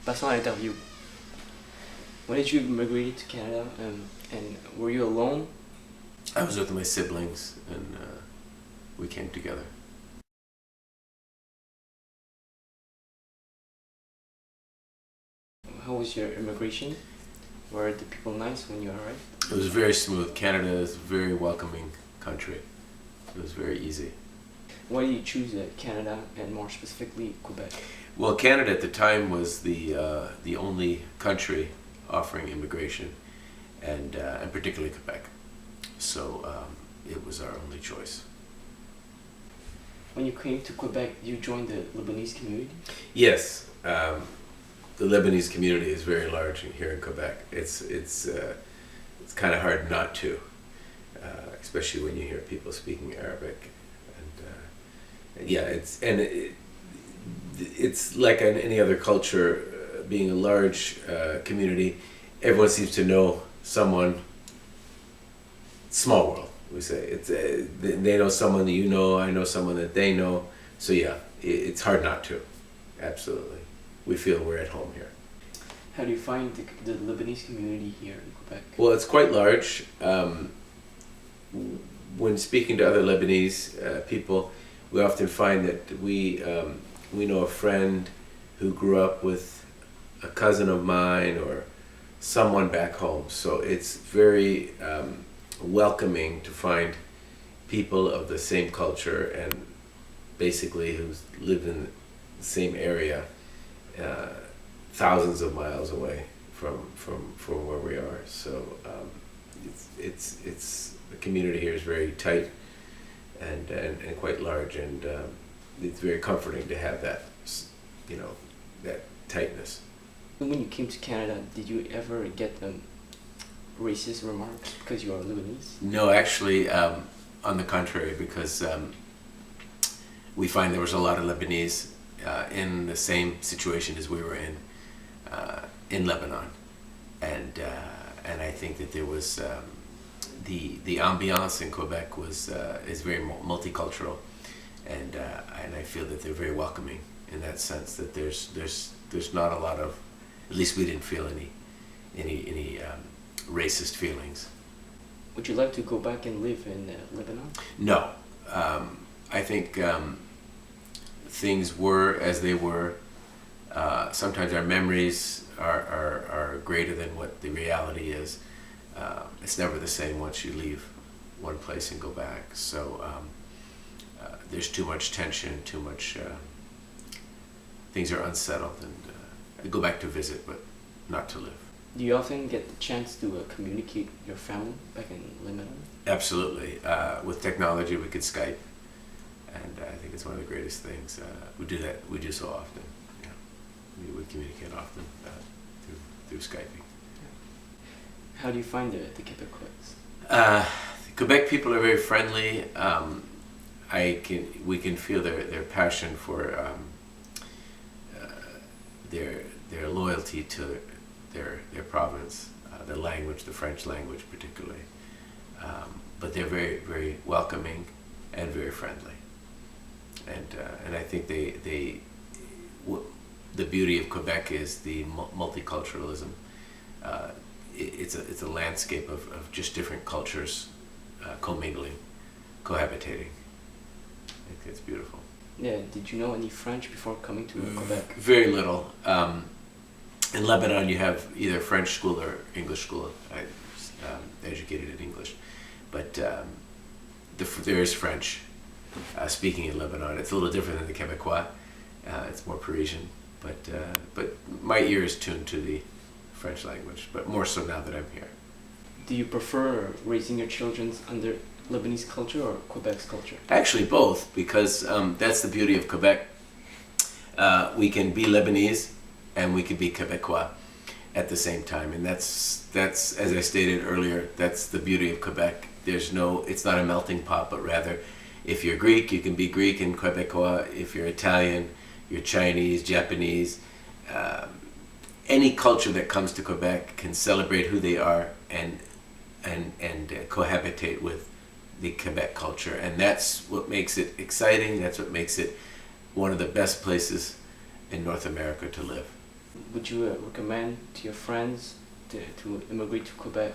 Passons à l'interview. When did you immigrate to Canada, and were you alone? I was with my siblings, and we came together. How was your immigration? Were the people nice when you arrived? It was very smooth. Canada is a very welcoming country. It was very easy. Why did you choose Canada, and more specifically Quebec? Well, Canada at the time was the only country offering immigration, and particularly Quebec. So it was our only choice. When you came to Quebec, you joined the Lebanese community? Yes, the Lebanese community is very large here in Quebec. It's kind of hard not to, especially when you hear people speaking Arabic. And yeah, it's like in any other culture, being a large community. Everyone seems to know someone. Small world, we say. It's they know someone that you know. I know someone that they know. So yeah, it's hard not to. Absolutely, we feel we're at home here. How do you find the Lebanese community here in Quebec? Well, it's quite large. When speaking to other Lebanese people, we often find that we know a friend who grew up with a cousin of mine or someone back home. So it's very welcoming to find people of the same culture and basically who live in the same area, thousands of miles away from where we are. So it's the community here is very tight and quite large, and it's very comforting to have that, that tightness. When you came to Canada, did you ever get racist remarks because you are Lebanese? No, actually, on the contrary, because we find there was a lot of Lebanese in the same situation as we were in Lebanon, and I think that there was the ambiance in Quebec is very multicultural, and I feel that they're very welcoming in that sense. That there's not a lot of, at least we didn't feel any racist feelings. Would you like to go back and live in Lebanon? No, I think things were as they were. Sometimes our memories are greater than what the reality is. It's never the same once you leave one place and go back. So there's too much tension, too much. Things are unsettled, and I go back to visit, but not to live. Do you often get the chance to communicate with your family back in Lebanon? Absolutely. With technology, we could Skype, and I think it's one of the greatest things. We do that. We do so often. Yeah. We communicate often through Skyping. How do you find the Quebecois? The Quebec people are very friendly. We can feel their passion for their loyalty to their province, the language, the French language particularly. But they're very, very welcoming and very friendly. And I think the beauty of Quebec is the multiculturalism. It's a landscape of just different cultures commingling, cohabitating. I think it's beautiful. Yeah. Did you know any French before coming to Quebec? Very little. In Lebanon, you have either French school or English school. I was educated in English, but there is French speaking in Lebanon. It's a little different than the Quebecois. It's more Parisian, but my ear is tuned to the French language, but more so now that I'm here. Do you prefer raising your children under Lebanese culture or Quebec's culture? Actually, both, because that's the beauty of Quebec. We can be Lebanese and we can be Quebecois at the same time, and that's as I stated earlier. That's the beauty of Quebec. It's not a melting pot, but rather, if you're Greek, you can be Greek and Quebecois. If you're Italian, you're Chinese, Japanese. Any culture that comes to Quebec can celebrate who they are and cohabitate with the Quebec culture, and that's what makes it exciting. That's what makes it one of the best places in North America to live. would you recommend to your friends to immigrate to Quebec?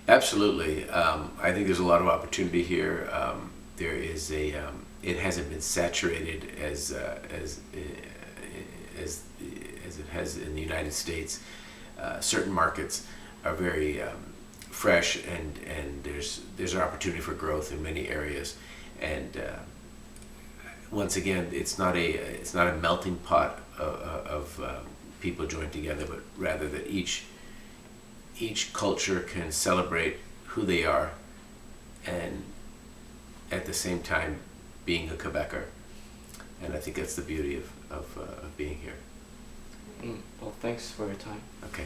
Absolutely. I think there's a lot of opportunity here. There is it hasn't been saturated as it has in the United States. Certain markets are very fresh, and there's an opportunity for growth in many areas. And once again, it's not a melting pot of people joined together, but rather that each culture can celebrate who they are, and at the same time being a Quebecer. And I think that's the beauty of being here. Well, thanks for your time. Okay.